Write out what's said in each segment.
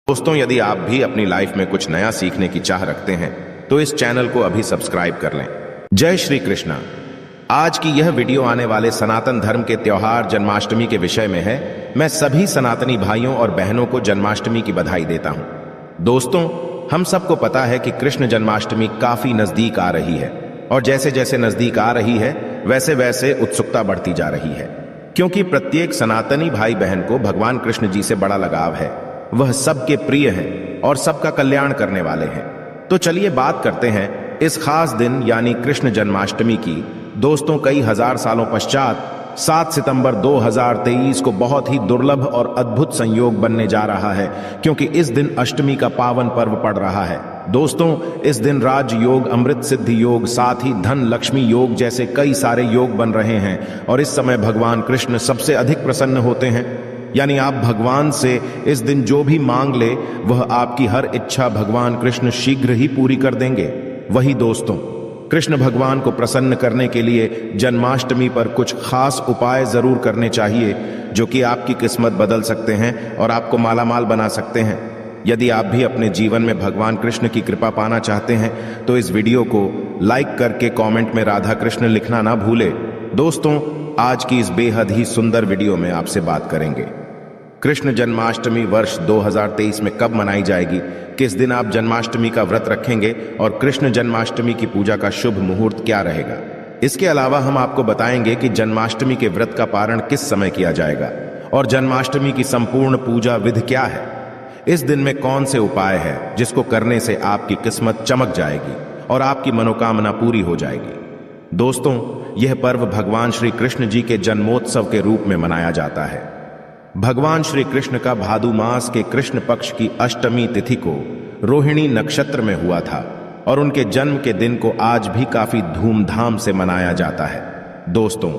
दोस्तों, यदि आप भी अपनी लाइफ में कुछ नया सीखने की चाह रखते हैं तो इस चैनल को अभी सब्सक्राइब कर लें। जय श्री कृष्णा। आज की यह वीडियो आने वाले सनातन धर्म के त्योहार जन्माष्टमी के विषय में है। मैं सभी सनातनी भाइयों और बहनों को जन्माष्टमी की बधाई देता हूं। दोस्तों, हम सबको पता है कि कृष्ण जन्माष्टमी काफी नजदीक आ रही है और जैसे जैसे नजदीक आ रही है वैसे वैसे उत्सुकता बढ़ती जा रही है, क्योंकि प्रत्येक सनातनी भाई बहन को भगवान कृष्ण जी से बड़ा लगाव है। वह सबके प्रिय हैं और सबका कल्याण करने वाले हैं। तो चलिए बात करते हैं इस खास दिन यानी कृष्ण जन्माष्टमी की। दोस्तों, कई हजार सालों पश्चात 7 सितंबर 2023 को बहुत ही दुर्लभ और अद्भुत संयोग बनने जा रहा है, क्योंकि इस दिन अष्टमी का पावन पर्व पड़ रहा है। दोस्तों, इस दिन राज योग, अमृत सिद्धि योग, साथ ही धन लक्ष्मी योग जैसे कई सारे योग बन रहे हैं और इस समय भगवान कृष्ण सबसे अधिक प्रसन्न होते हैं। यानी आप भगवान से इस दिन जो भी मांग ले वह आपकी हर इच्छा भगवान कृष्ण शीघ्र ही पूरी कर देंगे। वही दोस्तों, कृष्ण भगवान को प्रसन्न करने के लिए जन्माष्टमी पर कुछ खास उपाय जरूर करने चाहिए, जो कि आपकी किस्मत बदल सकते हैं और आपको मालामाल बना सकते हैं। यदि आप भी अपने जीवन में भगवान कृष्ण की कृपा पाना चाहते हैं तो इस वीडियो को लाइक करके कमेंट में राधा कृष्ण लिखना ना भूले। दोस्तों, आज की इस बेहद ही सुंदर वीडियो में आपसे बात करेंगे कृष्ण जन्माष्टमी वर्ष 2023 में कब मनाई जाएगी, किस दिन आप जन्माष्टमी का व्रत रखेंगे और कृष्ण जन्माष्टमी की पूजा का शुभ मुहूर्त क्या रहेगा। इसके अलावा हम आपको बताएंगे कि जन्माष्टमी के व्रत का पारण किस समय किया जाएगा और जन्माष्टमी की संपूर्ण पूजा विधि क्या है। इस दिन में कौन से उपाय है जिसको करने से आपकी किस्मत चमक जाएगी और आपकी मनोकामना पूरी हो जाएगी। दोस्तों, यह पर्व भगवान श्री कृष्ण जी के जन्मोत्सव के रूप में मनाया जाता है। भगवान श्री कृष्ण का भादु मास के कृष्ण पक्ष की अष्टमी तिथि को रोहिणी नक्षत्र में हुआ था और उनके जन्म के दिन को आज भी काफी धूमधाम से मनाया जाता है। दोस्तों,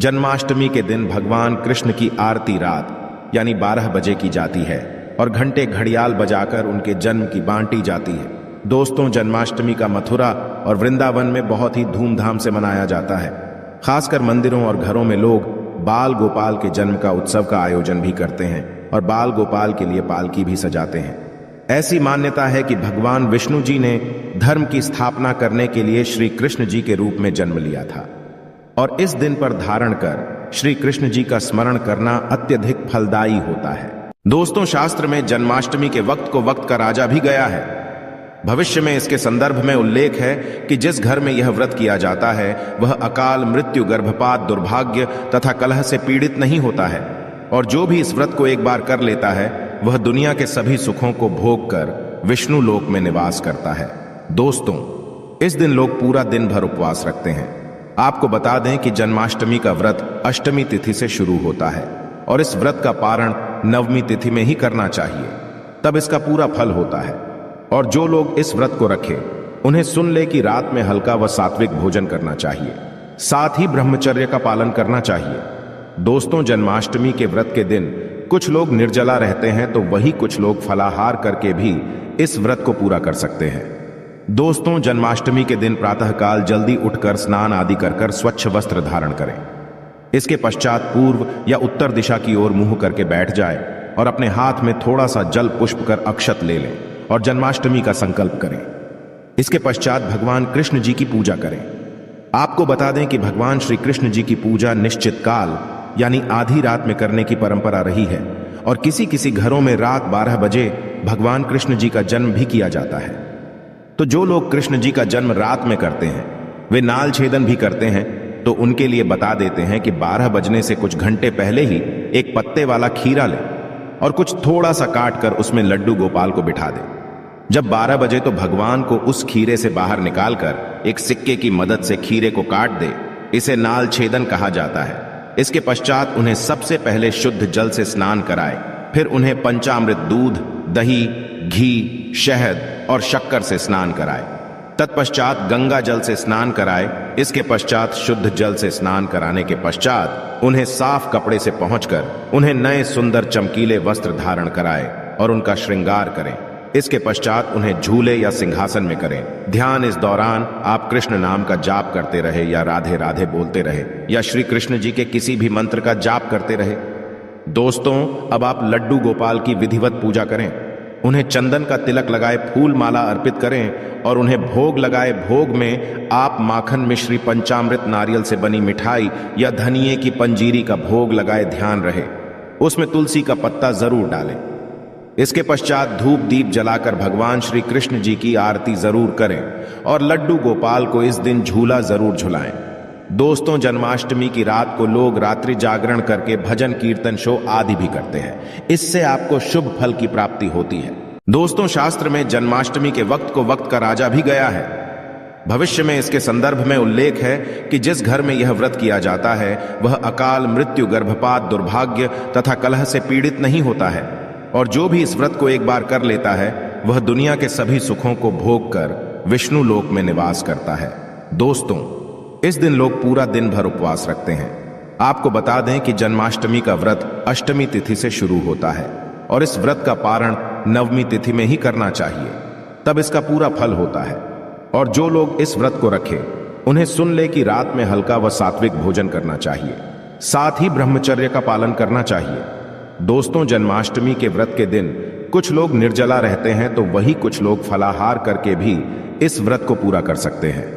जन्माष्टमी के दिन भगवान कृष्ण की आरती रात यानी 12 बजे की जाती है और घंटे घड़ियाल बजाकर उनके जन्म की बांटी जाती है। दोस्तों, जन्माष्टमी का मथुरा और वृंदावन में बहुत ही धूमधाम से मनाया जाता है। खासकर मंदिरों और घरों में लोग बाल गोपाल के जन्म का उत्सव का आयोजन भी करते हैं और बाल गोपाल के लिए पालकी भी सजाते हैं। ऐसी मान्यता है कि भगवान विष्णु जी ने धर्म की स्थापना करने के लिए श्री कृष्ण जी के रूप में जन्म लिया था और इस दिन पर धारण कर श्री कृष्ण जी का स्मरण करना अत्यधिक फलदायी होता है। दोस्तों, शास्त्र में जन्माष्टमी के वक्त को वक्त का राजा भी गया है। भविष्य में इसके संदर्भ में उल्लेख है कि जिस घर में यह व्रत किया जाता है वह अकाल मृत्यु, गर्भपात, दुर्भाग्य तथा कलह से पीड़ित नहीं होता है और जो भी इस व्रत को एक बार कर लेता है वह दुनिया के सभी सुखों को भोग कर विष्णु लोक में निवास करता है। दोस्तों, इस दिन लोग पूरा दिन भर उपवास रखते हैं। आपको बता दें कि जन्माष्टमी का व्रत अष्टमी तिथि से शुरू होता है और इस व्रत का पारण नवमी तिथि में ही करना चाहिए, तब इसका पूरा फल होता है। और जो लोग इस व्रत को रखें उन्हें सुन ले कि रात में हल्का व सात्विक भोजन करना चाहिए, साथ ही ब्रह्मचर्य का पालन करना चाहिए। दोस्तों, जन्माष्टमी के व्रत के दिन कुछ लोग निर्जला रहते हैं तो वही कुछ लोग फलाहार करके भी इस व्रत को पूरा कर सकते हैं। दोस्तों, जन्माष्टमी के दिन प्रातःकाल जल्दी उठकर स्नान आदि कर स्वच्छ वस्त्र धारण करें। इसके पश्चात पूर्व या उत्तर दिशा की ओर मुंह करके बैठ जाए और अपने हाथ में थोड़ा सा जल पुष्प कर अक्षत ले लें और जन्माष्टमी का संकल्प करें। इसके पश्चात भगवान कृष्ण जी की पूजा करें। आपको बता दें कि भगवान श्री कृष्ण जी की पूजा निश्चित काल यानी आधी रात में करने की परंपरा रही है और किसी किसी घरों में रात 12 बजे भगवान कृष्ण जी का जन्म भी किया जाता है। तो जो लोग कृष्ण जी का जन्म रात में करते हैं वे नाल छेदन भी करते हैं, तो उनके लिए बता देते हैं कि 12 बजने से कुछ घंटे पहले ही एक पत्ते वाला खीरा लें और कुछ थोड़ा सा काट कर उसमें लड्डू गोपाल को बिठा दें। जब 12 बजे तो भगवान को उस खीरे से बाहर निकालकर एक सिक्के की मदद से खीरे को काट दे। इसे नाल छेदन कहा जाता है। इसके पश्चात उन्हें सबसे पहले शुद्ध जल से स्नान कराए, फिर उन्हें पंचामृत दूध, दही, घी, शहद और शक्कर से स्नान कराए। तत्पश्चात गंगा जल से स्नान कराए। इसके पश्चात शुद्ध जल से स्नान कराने के पश्चात उन्हें साफ कपड़े से पहुंचकर उन्हें नए सुंदर चमकीले वस्त्र धारण कराए और उनका श्रृंगार करें। इसके पश्चात उन्हें झूले या सिंहासन में करें। ध्यान इस दौरान आप कृष्ण नाम का जाप करते रहे या राधे राधे बोलते रहे या श्री कृष्ण जी के किसी भी मंत्र का जाप करते रहे। दोस्तों, अब आप लड्डू गोपाल की विधिवत पूजा करें। उन्हें चंदन का तिलक लगाए फूल माला अर्पित करें और उन्हें भोग लगाए भोग में आप माखन मिश्री पंचामृत नारियल से बनी मिठाई या धनिये की पंजीरी का भोग लगाए ध्यान रहे। उसमें तुलसी का पत्ता जरूर डालें। इसके पश्चात धूप दीप जलाकर भगवान श्री कृष्ण जी की आरती जरूर करें और लड्डू गोपाल को इस दिन झूला जरूर झुलाएं। दोस्तों, जन्माष्टमी की रात को लोग रात्रि जागरण करके भजन कीर्तन शो आदि भी करते हैं। इससे आपको शुभ फल की प्राप्ति होती है। दोस्तों, शास्त्र में जन्माष्टमी के वक्त को वक्त का राजा भी गया है। भविष्य में इसके संदर्भ में उल्लेख है कि जिस घर में यह व्रत किया जाता है वह अकाल मृत्यु, गर्भपात, दुर्भाग्य तथा कलह से पीड़ित नहीं होता है, और जो भी इस व्रत को एक बार कर लेता है वह दुनिया के सभी सुखों को भोग कर विष्णु लोक में निवास करता है। दोस्तों, इस दिन लोग पूरा दिन भर उपवास रखते हैं। आपको बता दें कि जन्माष्टमी का व्रत अष्टमी तिथि से शुरू होता है और इस व्रत का पारण नवमी तिथि में ही करना चाहिए, तब इसका पूरा फल होता है। और जो लोग इस व्रत को रखें उन्हें सुन ले कि रात में हल्का व सात्विक भोजन करना चाहिए, साथ ही ब्रह्मचर्य का पालन करना चाहिए। दोस्तों, जन्माष्टमी के व्रत के दिन कुछ लोग निर्जला रहते हैं तो वही कुछ लोग फलाहार करके भी इस व्रत को पूरा कर सकते हैं।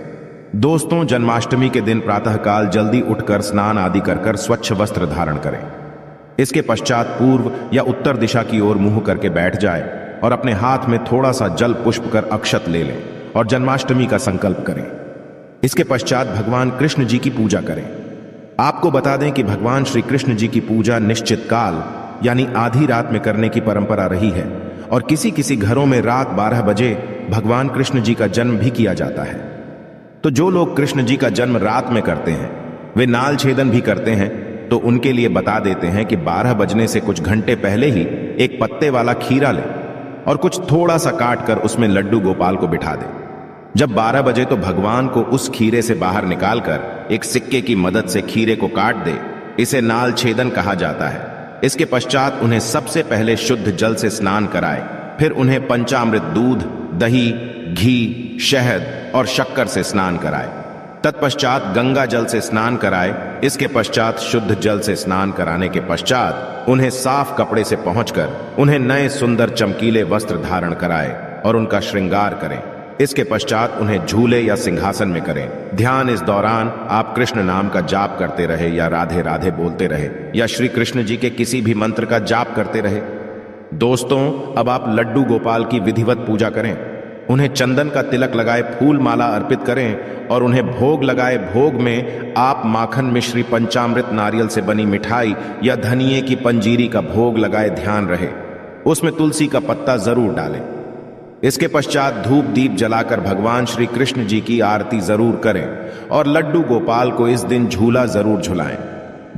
दोस्तों, जन्माष्टमी के दिन प्रातःकाल जल्दी उठकर स्नान आदि कर स्वच्छ वस्त्र धारण करें। इसके पश्चात पूर्व या उत्तर दिशा की ओर मुंह करके बैठ जाए और अपने हाथ में थोड़ा सा जल पुष्प कर अक्षत ले लें और जन्माष्टमी का संकल्प करें। इसके पश्चात भगवान कृष्ण जी की पूजा करें। आपको बता दें कि भगवान श्री कृष्ण जी की पूजा निश्चित काल यानी आधी रात में करने की परंपरा रही है, और किसी किसी घरों में रात 12 बजे भगवान कृष्ण जी का जन्म भी किया जाता है। तो जो लोग कृष्ण जी का जन्म रात में करते हैं वे नाल छेदन भी करते हैं, तो उनके लिए बता देते हैं कि 12 बजने से कुछ घंटे पहले ही एक पत्ते वाला खीरा लें और कुछ थोड़ा सा काट कर उसमें लड्डू गोपाल को बिठा दें। जब 12 बजे तो भगवान को उस खीरे से बाहर निकालकर एक सिक्के की मदद से खीरे को काट दे। इसे नाल छेदन कहा जाता है। इसके पश्चात उन्हें सबसे पहले शुद्ध जल से स्नान कराए, फिर उन्हें पंचामृत दूध, दही, घी, शहद और शक्कर से स्नान कराए। तत्पश्चात गंगा जल से स्नान कराए। इसके पश्चात शुद्ध जल से स्नान कराने के पश्चात उन्हें साफ कपड़े से पहुंचकर उन्हें नए सुंदर चमकीले वस्त्र धारण कराए और उनका श्रृंगार करें। इसके पश्चात उन्हें झूले या सिंहासन में करें। ध्यान इस दौरान आप कृष्ण नाम का जाप करते रहे या राधे राधे बोलते रहे या श्री कृष्ण जी के किसी भी मंत्र का जाप करते रहे। दोस्तों, अब आप लड्डू गोपाल की विधिवत पूजा करें। उन्हें चंदन का तिलक लगाए फूल माला अर्पित करें और उन्हें भोग लगाए भोग में आप माखन मिश्री पंचामृत नारियल से बनी मिठाई या धनिये की पंजीरी का भोग लगाए ध्यान रहे। उसमें तुलसी का पत्ता जरूर डालें। इसके पश्चात धूप दीप जलाकर भगवान श्री कृष्ण जी की आरती जरूर करें और लड्डू गोपाल को इस दिन झूला जरूर झुलाएं।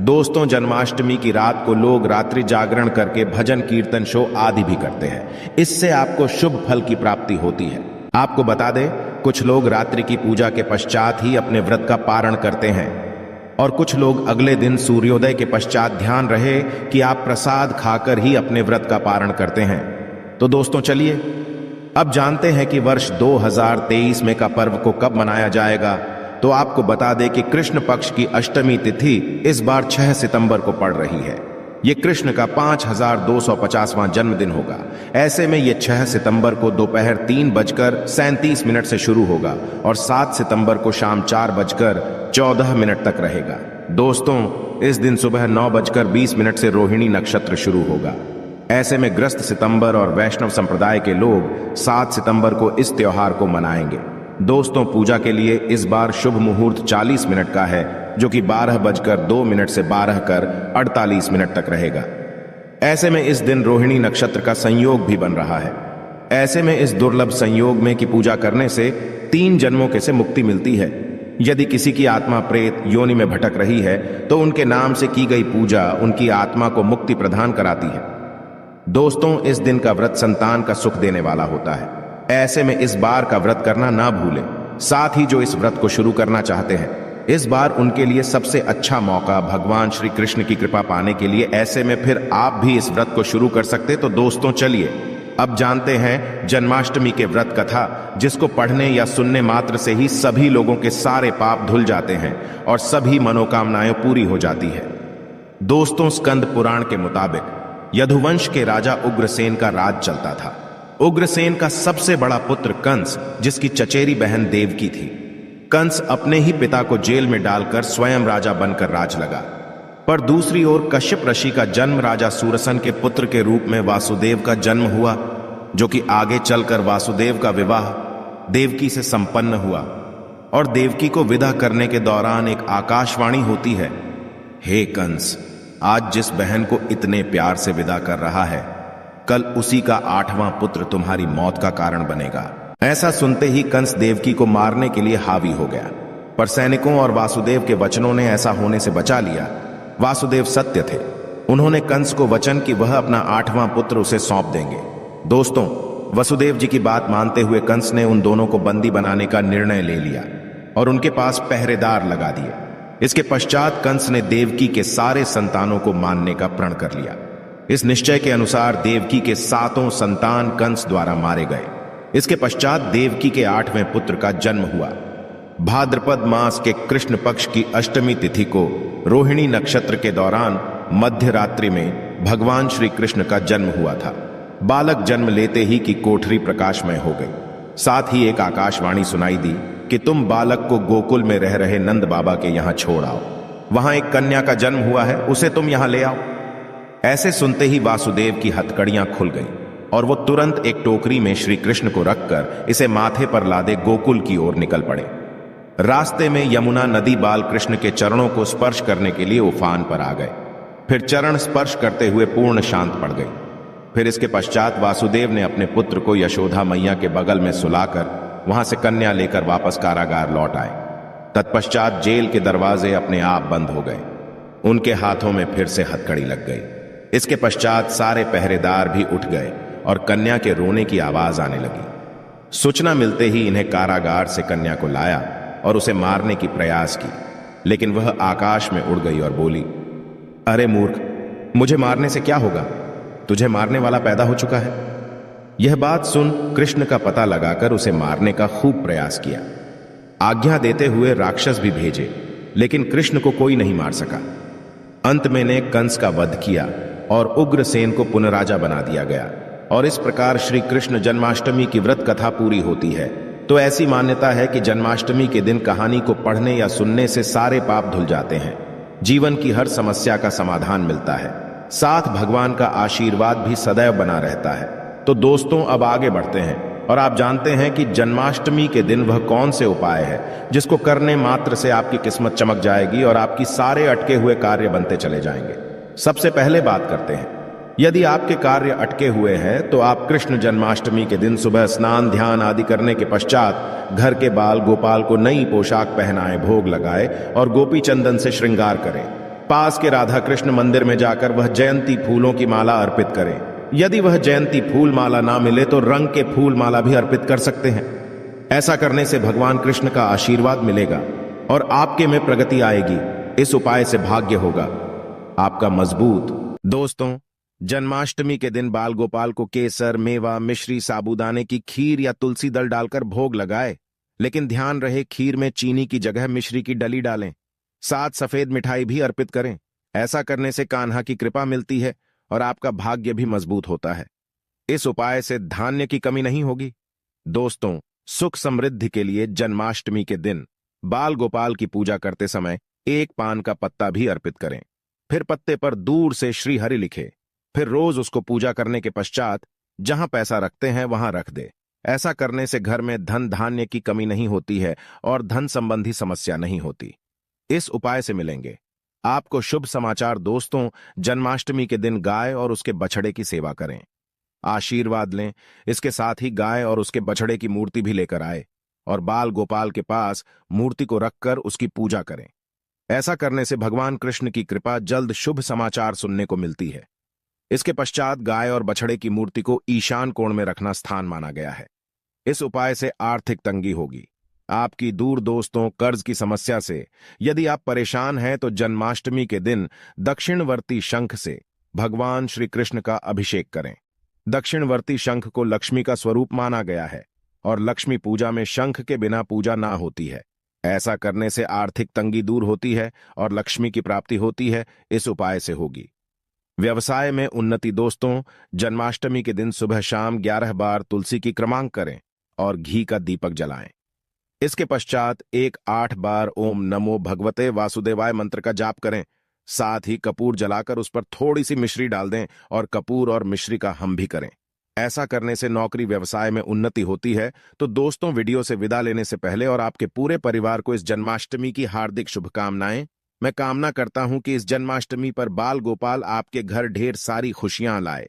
दोस्तों, जन्माष्टमी की रात को लोग रात्रि जागरण करके भजन कीर्तन शो आदि भी करते हैं। इससे आपको शुभ फल की प्राप्ति होती है। आपको बता दें, कुछ लोग रात्रि की पूजा के पश्चात ही अपने व्रत का पारण करते हैं और कुछ लोग अगले दिन सूर्योदय के पश्चात ध्यान रहे कि आप प्रसाद खाकर ही अपने व्रत का पारण करते हैं। तो दोस्तों, चलिए अब जानते हैं कि वर्ष 2023 में का पर्व को कब मनाया जाएगा। तो आपको बता दें कि कृष्ण पक्ष की अष्टमी तिथि इस बार 6 सितंबर को पड़ रही है। ये कृष्ण का 5250वां जन्मदिन होगा। ऐसे में ये 6 सितंबर को दोपहर 3:37 से शुरू होगा और 7 सितंबर को शाम 4:14 तक रहेगा। दोस्तों, इस दिन सुबह 9:20 से रोहिणी नक्षत्र शुरू होगा। ऐसे में ग्रस्त सितंबर और वैष्णव संप्रदाय के लोग 7 सितंबर को इस त्योहार को मनाएंगे। दोस्तों, पूजा के लिए इस बार शुभ मुहूर्त 40 मिनट का है, जो कि 12:02 से 12:48 तक रहेगा। ऐसे में इस दिन रोहिणी नक्षत्र का संयोग भी बन रहा है। ऐसे में इस दुर्लभ संयोग में की पूजा करने से 3 जन्मों के से मुक्ति मिलती है। यदि किसी की आत्मा प्रेत योनि में भटक रही है तो उनके नाम से की गई पूजा उनकी आत्मा को मुक्ति प्रदान कराती है। दोस्तों, इस दिन का व्रत संतान का सुख देने वाला होता है। ऐसे में इस बार का व्रत करना ना भूलें। साथ ही जो इस व्रत को शुरू करना चाहते हैं, इस बार उनके लिए सबसे अच्छा मौका भगवान श्री कृष्ण की कृपा पाने के लिए। ऐसे में फिर आप भी इस व्रत को शुरू कर सकते। तो दोस्तों, चलिए अब जानते हैं जन्माष्टमी के व्रत कथा, जिसको पढ़ने या सुनने मात्र से ही सभी लोगों के सारे पाप धुल जाते हैं और सभी मनोकामनाएं पूरी हो जाती है। दोस्तों, स्कंद पुराण के मुताबिक यदुवंश के राजा उग्रसेन का राज चलता था। उग्रसेन का सबसे बड़ा पुत्र कंस, जिसकी चचेरी बहन देवकी थी। कंस अपने ही पिता को जेल में डालकर स्वयं राजा बनकर राज लगा। पर दूसरी ओर कश्यप ऋषि का जन्म राजा सूरसन के पुत्र के रूप में वासुदेव का जन्म हुआ, जो कि आगे चलकर वासुदेव का विवाह देवकी से संपन्न हुआ। और देवकी को विदा करने के दौरान एक आकाशवाणी होती है, हे कंस, आज जिस बहन को इतने प्यार से विदा कर रहा है, कल उसी का 8वां पुत्र तुम्हारी मौत का कारण बनेगा। ऐसा सुनते ही कंस देवकी को मारने के लिए हावी हो गया, पर सैनिकों और वासुदेव के वचनों ने ऐसा होने से बचा लिया। वासुदेव सत्य थे। उन्होंने कंस को वचन कि वह अपना 8वां पुत्र उसे सौंप देंगे। दोस्तों, वसुदेव जी की बात मानते हुए कंस ने उन दोनों को बंदी बनाने का निर्णय ले लिया और उनके पास पहरेदार लगा दिए। इसके पश्चात कंस ने देवकी के सारे संतानों को मारने का प्रण कर लिया। इस निश्चय के अनुसार देवकी के 7 संतान कंस द्वारा मारे गए। इसके पश्चात देवकी के 8वें पुत्र का जन्म हुआ। भाद्रपद मास के कृष्ण पक्ष की अष्टमी तिथि को रोहिणी नक्षत्र के दौरान मध्य रात्रि में भगवान श्री कृष्ण का जन्म हुआ था। बालक जन्म लेते ही की कोठरी प्रकाशमय हो गई। साथ ही एक आकाशवाणी सुनाई दी कि तुम बालक को गोकुल में रह रहे नंद बाबा के यहां छोड़ आओ। वहां एक कन्या का जन्म हुआ है, उसे तुम यहां ले आओ। ऐसे सुनते ही वासुदेव की हथकड़ियां खुल गई और वो तुरंत एक टोकरी में श्री कृष्ण को रखकर इसे माथे पर लादे गोकुल की ओर निकल पड़े। रास्ते में यमुना नदी बाल कृष्ण के चरणों को स्पर्श करने के लिए उफान पर आ गए। फिर चरण स्पर्श करते हुए पूर्ण शांत पड़ गई। फिर इसके पश्चात वासुदेव ने अपने पुत्र को यशोदा मैया के बगल में सुलाकर वहां से कन्या लेकर वापस कारागार लौट आए। तत्पश्चात जेल के दरवाजे अपने आप बंद हो गए। उनके हाथों में फिर से हथकड़ी लग गई। इसके पश्चात सारे पहरेदार भी उठ गए और कन्या के रोने की आवाज आने लगी। सूचना मिलते ही इन्हें कारागार से कन्या को लाया और उसे मारने की प्रयास की, लेकिन वह आकाश में उड़ गई और बोली, अरे मूर्ख, मुझे मारने से क्या होगा? तुझे मारने वाला पैदा हो चुका है। यह बात सुन कृष्ण का पता लगाकर उसे मारने का खूब प्रयास किया। आज्ञा देते हुए राक्षस भी भेजे, लेकिन कृष्ण को कोई नहीं मार सका। अंत में ने कंस का वध किया और उग्रसेन को पुनराजा बना दिया गया। और इस प्रकार श्री कृष्ण जन्माष्टमी की व्रत कथा पूरी होती है। तो ऐसी मान्यता है कि जन्माष्टमी के दिन कहानी को पढ़ने या सुनने से सारे पाप धुल जाते हैं, जीवन की हर समस्या का समाधान मिलता है, साथ भगवान का आशीर्वाद भी सदैव बना रहता है। तो दोस्तों, अब आगे बढ़ते हैं और आप जानते हैं कि जन्माष्टमी के दिन वह कौन से उपाय है जिसको करने मात्र से आपकी किस्मत चमक जाएगी और आपकी सारे अटके हुए कार्य बनते चले जाएंगे। सबसे पहले बात करते हैं, यदि आपके कार्य अटके हुए हैं तो आप कृष्ण जन्माष्टमी के दिन सुबह स्नान ध्यान आदि करने के पश्चात घर के बाल गोपाल को नई पोशाक पहनाए, भोग लगाए और गोपी चंदन से श्रृंगार करें। पास के राधा कृष्ण मंदिर में जाकर वह जयंती फूलों की माला अर्पित करें। यदि वह जयंती फूल माला ना मिले तो रंग के फूल माला भी अर्पित कर सकते हैं। ऐसा करने से भगवान कृष्ण का आशीर्वाद मिलेगा और आपके में प्रगति आएगी। इस उपाय से भाग्य होगा आपका मजबूत। दोस्तों, जन्माष्टमी के दिन बाल गोपाल को केसर, मेवा, मिश्री, साबूदाने की खीर या तुलसी दल डालकर भोग लगाए, लेकिन ध्यान रहे खीर में चीनी की जगह मिश्री की डली डालें। साथ सफेद मिठाई भी अर्पित करें। ऐसा करने से कान्हा की कृपा मिलती है और आपका भाग्य भी मजबूत होता है। इस उपाय से धान्य की कमी नहीं होगी। दोस्तों, सुख समृद्धि के लिए जन्माष्टमी के दिन बाल गोपाल की पूजा करते समय एक पान का पत्ता भी अर्पित करें। फिर पत्ते पर दूर से श्री हरि लिखे। फिर रोज उसको पूजा करने के पश्चात जहां पैसा रखते हैं वहां रख दे। ऐसा करने से घर में धन धान्य की कमी नहीं होती है और धन संबंधी समस्या नहीं होती। इस उपाय से मिलेंगे आपको शुभ समाचार। दोस्तों, जन्माष्टमी के दिन गाय और उसके बछड़े की सेवा करें, आशीर्वाद लें। इसके साथ ही गाय और उसके बछड़े की मूर्ति भी लेकर आए और बाल गोपाल के पास मूर्ति को रखकर उसकी पूजा करें। ऐसा करने से भगवान कृष्ण की कृपा जल्द शुभ समाचार सुनने को मिलती है। इसके पश्चात गाय और बछड़े की मूर्ति को ईशान कोण में रखना स्थान माना गया है। इस उपाय से आर्थिक तंगी होगी। आपकी दूर दोस्तों कर्ज की समस्या से यदि आप परेशान हैं तो जन्माष्टमी के दिन दक्षिणवर्ती शंख से भगवान श्री कृष्ण का अभिषेक करें। दक्षिणवर्ती शंख को लक्ष्मी का स्वरूप माना गया है और लक्ष्मी पूजा में शंख के बिना पूजा ना होती है। ऐसा करने से आर्थिक तंगी दूर होती है और लक्ष्मी की प्राप्ति होती है। इस उपाय से होगी। व्यवसाय में उन्नति। दोस्तों, जन्माष्टमी के दिन सुबह शाम 11 बार तुलसी की क्रमांक करें और घी का दीपक जलाएं। इसके पश्चात 8 बार ओम नमो भगवते वासुदेवाय मंत्र का जाप करें। साथ ही कपूर जलाकर उस पर थोड़ी सी मिश्री डाल दें और कपूर और मिश्री का हम भी करें। ऐसा करने से नौकरी व्यवसाय में उन्नति होती है। तो दोस्तों, वीडियो से विदा लेने से पहले और आपके पूरे परिवार को इस जन्माष्टमी की हार्दिक शुभकामनाएं। मैं कामना करता हूं कि इस जन्माष्टमी पर बाल गोपाल आपके घर ढेर सारी खुशियां लाए।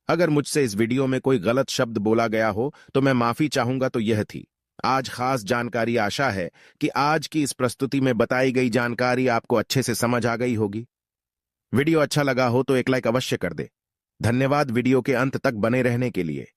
अगर मुझसे इस वीडियो में कोई गलत शब्द बोला गया हो तो मैं माफी चाहूंगा। तो यह थी आज खास जानकारी। आशा है कि आज की इस प्रस्तुति में बताई गई जानकारी आपको अच्छे से समझ आ गई होगी। वीडियो अच्छा लगा हो तो एक लाइक अवश्य कर दे। धन्यवाद वीडियो के अंत तक बने रहने के लिए।